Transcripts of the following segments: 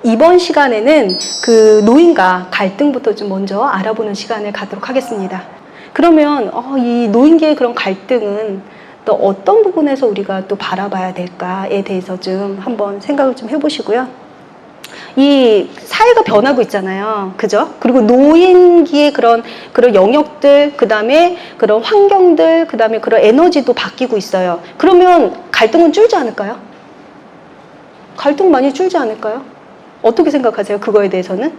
이번 시간에는 그 노인과 갈등부터 좀 먼저 알아보는 시간을 갖도록 하겠습니다. 그러면 이 노인계의 그런 갈등은 또 어떤 부분에서 우리가 또 바라봐야 될까에 대해서 좀 한번 생각을 좀 해보시고요. 이 사회가 변하고 있잖아요. 그죠? 그리고 노인기의 그런 영역들, 그 다음에 그런 환경들, 그 다음에 그런 에너지도 바뀌고 있어요. 그러면 갈등은 줄지 않을까요? 갈등 많이 줄지 않을까요? 어떻게 생각하세요? 그거에 대해서는?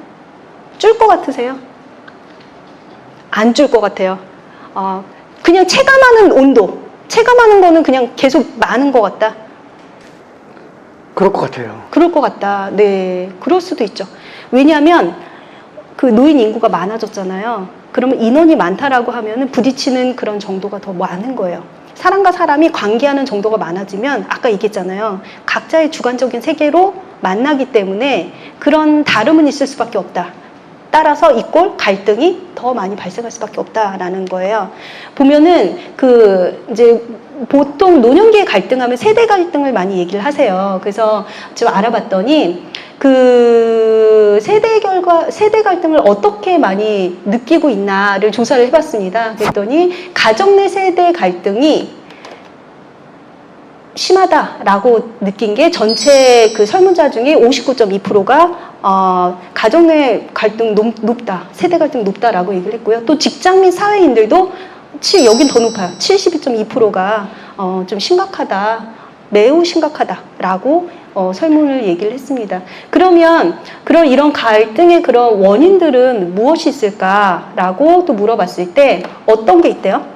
줄 것 같으세요? 안 줄 것 같아요. 그냥 체감하는 온도, 체감하는 거는 그냥 계속 많은 것 같다. 그럴 것 같아요. 그럴 것 같다. 네, 그럴 수도 있죠. 왜냐하면 그 노인 인구가 많아졌잖아요. 그러면 인원이 많다라고 하면은 부딪히는 그런 정도가 더 많은 거예요. 사람과 사람이 관계하는 정도가 많아지면 아까 얘기했잖아요. 각자의 주관적인 세계로 만나기 때문에 그런 다름은 있을 수밖에 없다. 따라서 이꼴 갈등이 더 많이 발생할 수밖에 없다라는 거예요. 보면은 이제 보통 노년기의 갈등하면 세대 갈등을 많이 얘기를 하세요. 그래서 좀 알아봤더니 세대 갈등을 어떻게 많이 느끼고 있나를 조사를 해봤습니다. 그랬더니 가정 내 세대 갈등이 심하다라고 느낀 게 전체 그 설문자 중에 59.2%가 가정 내 갈등 높다, 세대 갈등 높다라고 얘기를 했고요. 또 직장 및 사회인들도 여긴 더 높아요. 72.2%가 좀 심각하다, 매우 심각하다라고 설문을 얘기를 했습니다. 그러면 이런 갈등의 그런 원인들은 무엇이 있을까라고 또 물어봤을 때 어떤 게 있대요?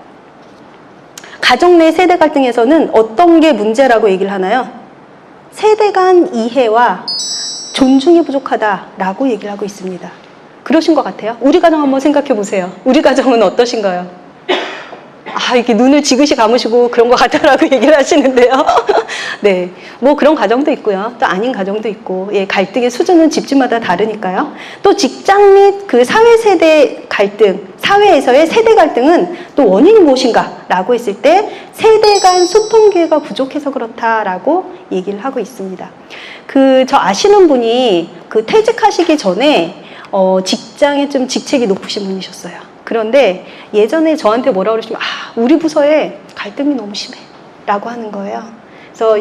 가정 내 세대 갈등에서는 어떤 게 문제라고 얘기를 하나요? 세대 간 이해와 존중이 부족하다라고 얘기를 하고 있습니다. 그러신 것 같아요? 우리 가정 한번 생각해 보세요. 우리 가정은 어떠신가요? 이렇게 눈을 지그시 감으시고 그런 것 같다라고 얘기를 하시는데요. 네, 뭐 그런 가정도 있고요. 또 아닌 가정도 있고, 갈등의 수준은 집집마다 다르니까요. 또 직장 및 그 사회 세대 갈등, 사회에서의 세대 갈등은 또 원인이 무엇인가라고 했을 때 세대 간 소통 기회가 부족해서 그렇다라고 얘기를 하고 있습니다. 저 아시는 분이 퇴직하시기 전에 직장에 좀 직책이 높으신 분이셨어요. 그런데 예전에 저한테 뭐라고 그러시면 우리 부서에 갈등이 너무 심해 라고 하는 거예요. 그래서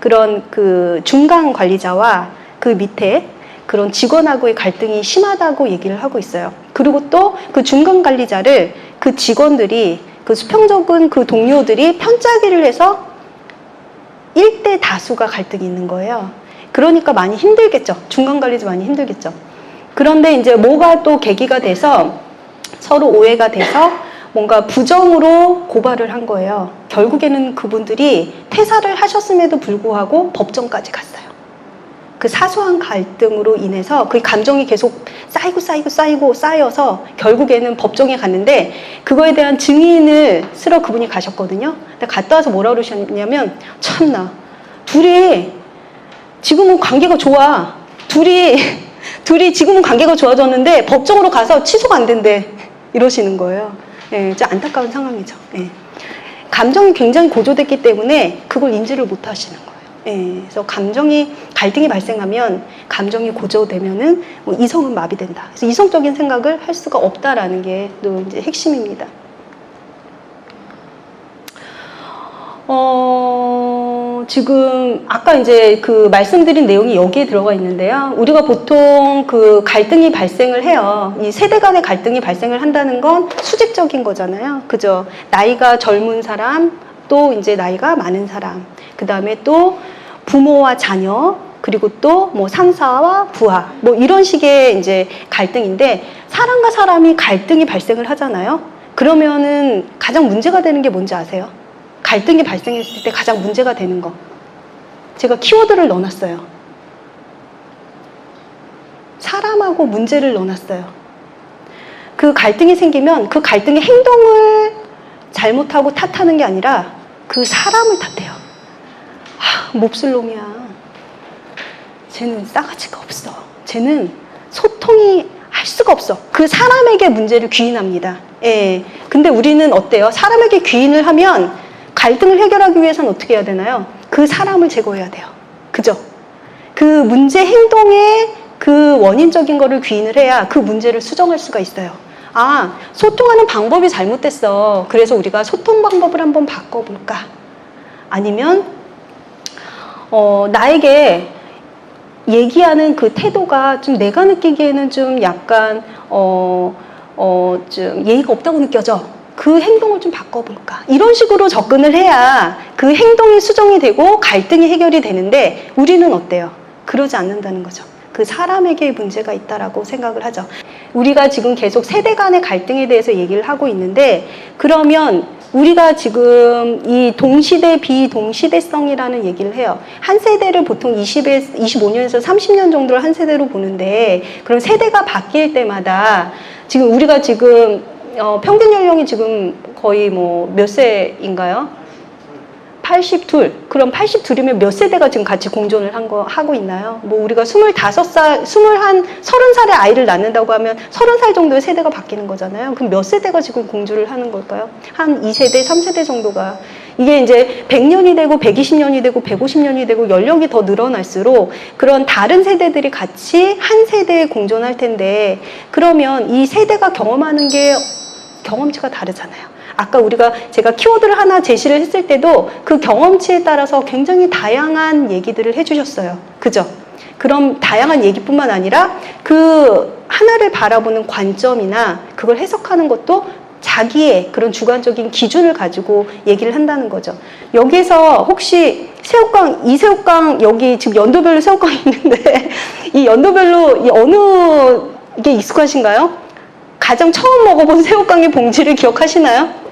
그런 중간 관리자와 그 밑에 그런 직원하고의 갈등이 심하다고 얘기를 하고 있어요. 그리고 또 그 중간 관리자를 그 직원들이 수평적인 그 동료들이 편짜기를 해서 1대 다수가 갈등이 있는 거예요. 그러니까 많이 힘들겠죠. 중간 관리자 많이 힘들겠죠. 그런데 이제 뭐가 또 계기가 돼서 서로 오해가 돼서 뭔가 부정으로 고발을 한 거예요. 결국에는 그분들이 퇴사를 하셨음에도 불구하고 법정까지 갔어요. 그 사소한 갈등으로 인해서 그 감정이 계속 쌓여서 결국에는 법정에 갔는데 그거에 대한 증인을 쓰러 그분이 가셨거든요. 근데 갔다 와서 뭐라 그러셨냐면 참나 둘이 지금은 관계가 좋아. 둘이 지금은 관계가 좋아졌는데 법정으로 가서 취소가 안 된대. 이러시는 거예요. 좀 안타까운 상황이죠. 감정이 굉장히 고조됐기 때문에 그걸 인지를 못 하시는 거예요. 그래서 갈등이 발생하면 감정이 고조되면은 이성은 마비된다. 그래서 이성적인 생각을 할 수가 없다라는 게 또 이제 핵심입니다. 지금 아까 이제 말씀드린 내용이 여기에 들어가 있는데요. 우리가 보통 갈등이 발생을 해요. 이 세대 간의 갈등이 발생을 한다는 건 수직적인 거잖아요. 그죠? 나이가 젊은 사람, 또 이제 나이가 많은 사람, 그 다음에 또 부모와 자녀, 그리고 또 뭐 상사와 부하, 뭐 이런 식의 이제 갈등인데 사람과 사람이 갈등이 발생을 하잖아요. 그러면은 가장 문제가 되는 게 뭔지 아세요? 갈등이 발생했을 때 가장 문제가 되는 거. 제가 키워드를 넣어놨어요. 사람하고 문제를 넣어놨어요. 그 갈등이 생기면 그 갈등의 행동을 잘못하고 탓하는 게 아니라 그 사람을 탓해요. 몹쓸 놈이야. 쟤는 싸가지가 없어. 쟤는 소통이 할 수가 없어. 그 사람에게 문제를 귀인합니다. 근데 우리는 어때요? 사람에게 귀인을 하면 갈등을 해결하기 위해서는 어떻게 해야 되나요? 그 사람을 제거해야 돼요. 그죠? 그 문제 행동의 그 원인적인 거를 귀인을 해야 그 문제를 수정할 수가 있어요. 아, 소통하는 방법이 잘못됐어. 그래서 우리가 소통 방법을 한번 바꿔볼까? 아니면 나에게 얘기하는 그 태도가 좀 내가 느끼기에는 좀 약간 좀 예의가 없다고 느껴져. 그 행동을 좀 바꿔볼까? 이런 식으로 접근을 해야 그 행동이 수정이 되고 갈등이 해결이 되는데 우리는 어때요? 그러지 않는다는 거죠. 그 사람에게 문제가 있다라고 생각을 하죠. 우리가 지금 계속 세대 간의 갈등에 대해서 얘기를 하고 있는데 그러면 우리가 지금 이 동시대 비동시대성이라는 얘기를 해요. 한 세대를 보통 25년에서 30년 정도를 한 세대로 보는데 그럼 세대가 바뀔 때마다 지금 우리가 지금 평균 연령이 지금 거의 뭐 몇 세인가요? 82. 그럼 82이면 몇 세대가 지금 같이 공존을 하고 있나요? 뭐 우리가 25살, 30살의 아이를 낳는다고 하면 30살 정도의 세대가 바뀌는 거잖아요. 그럼 몇 세대가 지금 공존을 하는 걸까요? 한 2세대, 3세대 정도가. 이게 이제 100년이 되고 120년이 되고 150년이 되고 연령이 더 늘어날수록 그런 다른 세대들이 같이 한 세대에 공존할 텐데 그러면 이 세대가 경험하는 게 경험치가 다르잖아요. 아까 제가 키워드를 하나 제시를 했을 때도 그 경험치에 따라서 굉장히 다양한 얘기들을 해주셨어요. 그죠? 그럼 다양한 얘기뿐만 아니라 그 하나를 바라보는 관점이나 그걸 해석하는 것도 자기의 그런 주관적인 기준을 가지고 얘기를 한다는 거죠. 여기서 혹시 이새우깡 여기 지금 연도별로 새우깡이 있는데 이 연도별로 어느 게 익숙하신가요? 가장 처음 먹어본 새우깡의 봉지를 기억하시나요?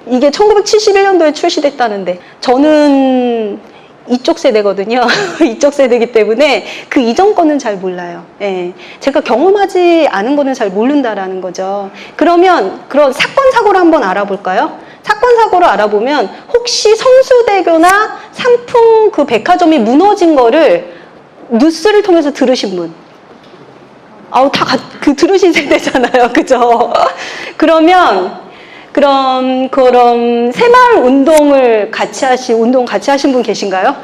이게 1971년도에 출시됐다는데 저는 이쪽 세대거든요. 이쪽 세대이기 때문에 그 이전 거는 잘 몰라요. 예. 제가 경험하지 않은 거는 잘 모른다라는 거죠. 그러면 그런 사건 사고를 한번 알아볼까요? 사건 사고를 알아보면 혹시 성수대교나 상품 그 백화점이 무너진 거를 뉴스를 통해서 들으신 분? 들으신 세대잖아요. 그죠? 그럼 새마을 운동 같이 하신 분 계신가요?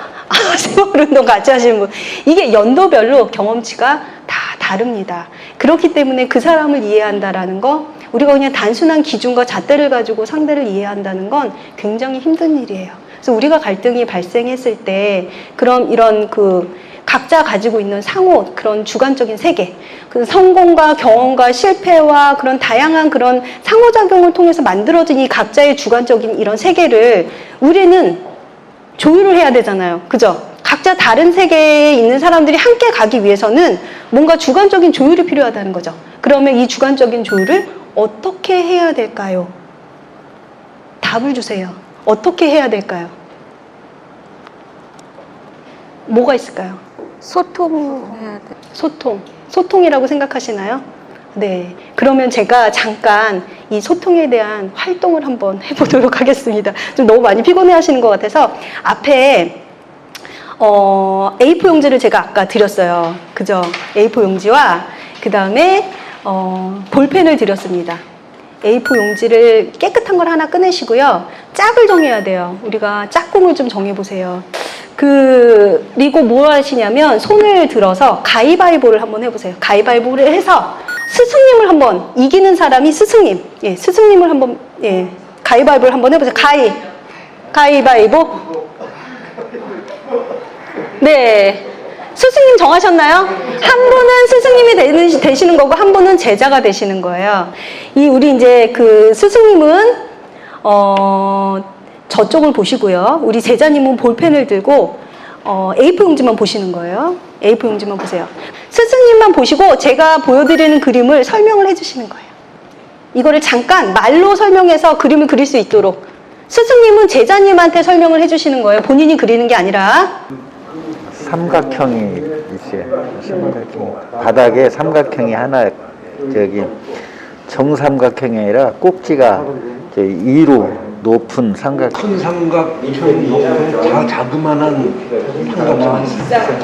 새마을 운동 같이 하신 분. 이게 연도별로 경험치가 다 다릅니다. 그렇기 때문에 그 사람을 이해한다라는 거, 우리가 그냥 단순한 기준과 잣대를 가지고 상대를 이해한다는 건 굉장히 힘든 일이에요. 그래서 우리가 갈등이 발생했을 때, 이런 각자 가지고 있는 그런 주관적인 세계, 그 성공과 경험과 실패와 그런 다양한 그런 상호작용을 통해서 만들어진 이 각자의 주관적인 이런 세계를 우리는 조율을 해야 되잖아요. 그죠? 각자 다른 세계에 있는 사람들이 함께 가기 위해서는 뭔가 주관적인 조율이 필요하다는 거죠. 그러면 이 주관적인 조율을 어떻게 해야 될까요? 답을 주세요. 어떻게 해야 될까요? 뭐가 있을까요? 소통해야 돼. 소통이라고 생각하시나요? 네. 그러면 제가 잠깐 이 소통에 대한 활동을 한번 해보도록 하겠습니다. 좀 너무 많이 피곤해 하시는 것 같아서 앞에 A4 용지를 제가 아까 드렸어요. 그죠? A4 용지와 그 다음에 볼펜을 드렸습니다. A4 용지를 깨끗한 걸 하나 꺼내시고요. 짝을 정해야 돼요. 우리가 짝꿍을 좀 정해보세요. 그리고 뭘 하시냐면 손을 들어서 가위바위보를 한번 해보세요. 가위바위보를 해서 스승님을 한번, 이기는 사람이 스승님. 예, 스승님을 한번, 예, 가위바위보를 한번 해보세요. 가위바위보. 네. 스승님 정하셨나요? 한 분은 스승님이 되시는 거고, 한 분은 제자가 되시는 거예요. 우리 이제 그 스승님은, 저쪽을 보시고요. 우리 제자님은 볼펜을 들고, A4 용지만 보시는 거예요. A4 용지만 보세요. 스승님만 보시고 제가 보여드리는 그림을 설명을 해주시는 거예요. 이거를 잠깐 말로 설명해서 그림을 그릴 수 있도록. 스승님은 제자님한테 설명을 해주시는 거예요. 본인이 그리는 게 아니라. 삼각형이 있어요. 삼각형. 바닥에 삼각형이 하나, 정삼각형이 아니라 꼭지가 2로 높은 삼각형. 큰 삼각형이 자그만한 삼각형.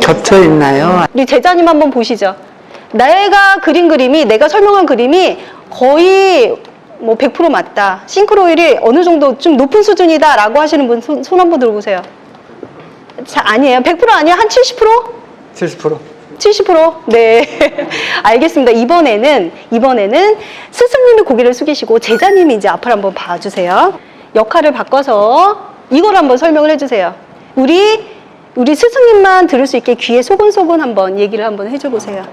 겹쳐 있나요? 우리 제자님 한번 보시죠. 내가 그린 그림이, 내가 설명한 그림이 거의 뭐 100% 맞다. 싱크로율이 어느 정도 좀 높은 수준이다 라고 하시는 분 손 한번 들어보세요. 아니에요. 100% 아니에요. 한 70%? 70%? 70%? 네. 알겠습니다. 이번에는 스승님이 고개를 숙이시고 제자님이 이제 앞을 한번 봐주세요. 역할을 바꿔서 이걸 한번 설명을 해주세요. 우리 스승님만 들을 수 있게 귀에 소곤소곤 한번 얘기를 한번 해줘 보세요.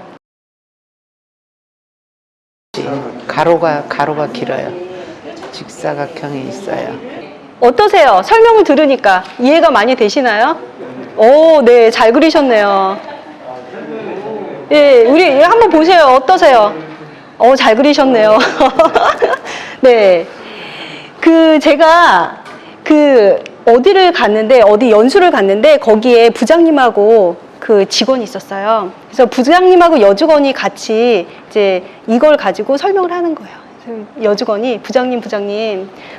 가로가 길어요. 직사각형이 있어요. 어떠세요? 설명을 들으니까 이해가 많이 되시나요? 오, 네, 잘 그리셨네요. 예, 우리 한번 보세요. 어떠세요? 잘 그리셨네요. 네. 제가 어디를 갔는데, 어디 연수를 갔는데, 거기에 부장님하고 그 직원이 있었어요. 그래서 부장님하고 여직원이 같이 이제 이걸 가지고 설명을 하는 거예요. 그래서 여직원이, 부장님,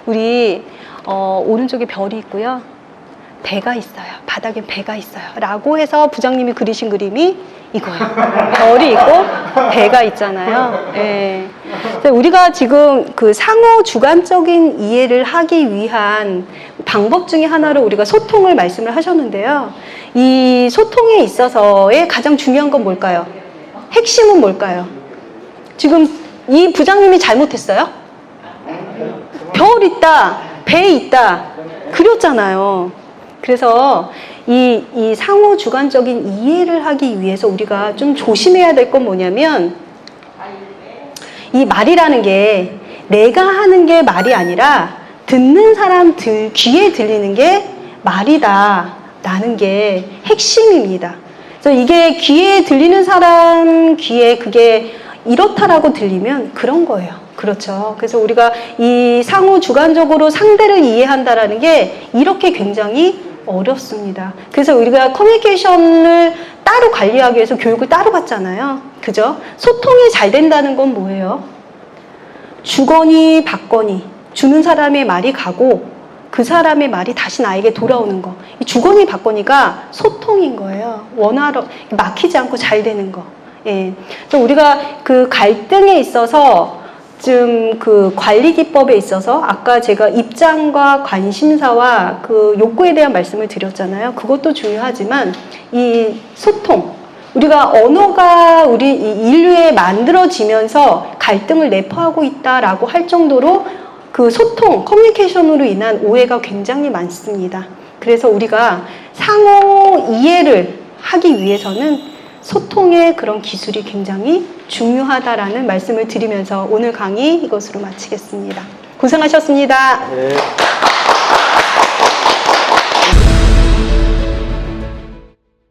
우리, 오른쪽에 별이 있고요. 배가 있어요. 바닥에 배가 있어요. 라고 해서 부장님이 그리신 그림이 이거예요. 별이 있고 배가 있잖아요. 예. 그래서 우리가 지금 그 상호 주관적인 이해를 하기 위한 방법 중에 하나로 우리가 소통을 말씀을 하셨는데요. 이 소통에 있어서의 가장 중요한 건 뭘까요? 핵심은 뭘까요? 지금 이 부장님이 잘못했어요? 별 있다, 배 있다, 그렸잖아요. 그래서 이 상호 주관적인 이해를 하기 위해서 우리가 좀 조심해야 될 건 뭐냐면, 이 말이라는 게 내가 하는 게 말이 아니라 듣는 사람 귀에 들리는 게 말이다 라는 게 핵심입니다. 그래서 이게 귀에 들리는 사람 귀에 그게 이렇다라고 들리면 그런 거예요. 그렇죠. 그래서 우리가 이 상호 주관적으로 상대를 이해한다라는 게 이렇게 굉장히 어렵습니다. 그래서 우리가 커뮤니케이션을 따로 관리하기 위해서 교육을 따로 받잖아요. 그죠? 소통이 잘 된다는 건 뭐예요? 주거니 받거니 주는 사람의 말이 가고 그 사람의 말이 다시 나에게 돌아오는 거. 이 주거니 받거니가 소통인 거예요. 원활하게 막히지 않고 잘 되는 거. 예. 그래서 우리가 그 갈등에 있어서 좀 그 관리 기법에 있어서 아까 제가 입장과 관심사와 그 욕구에 대한 말씀을 드렸잖아요. 그것도 중요하지만 이 소통, 우리가 언어가 우리 인류에 만들어지면서 갈등을 내포하고 있다라고 할 정도로 그 소통, 커뮤니케이션으로 인한 오해가 굉장히 많습니다. 그래서 우리가 상호 이해를 하기 위해서는 소통의 그런 기술이 굉장히 중요하다라는 말씀을 드리면서 오늘 강의 이것으로 마치겠습니다. 고생하셨습니다. 네.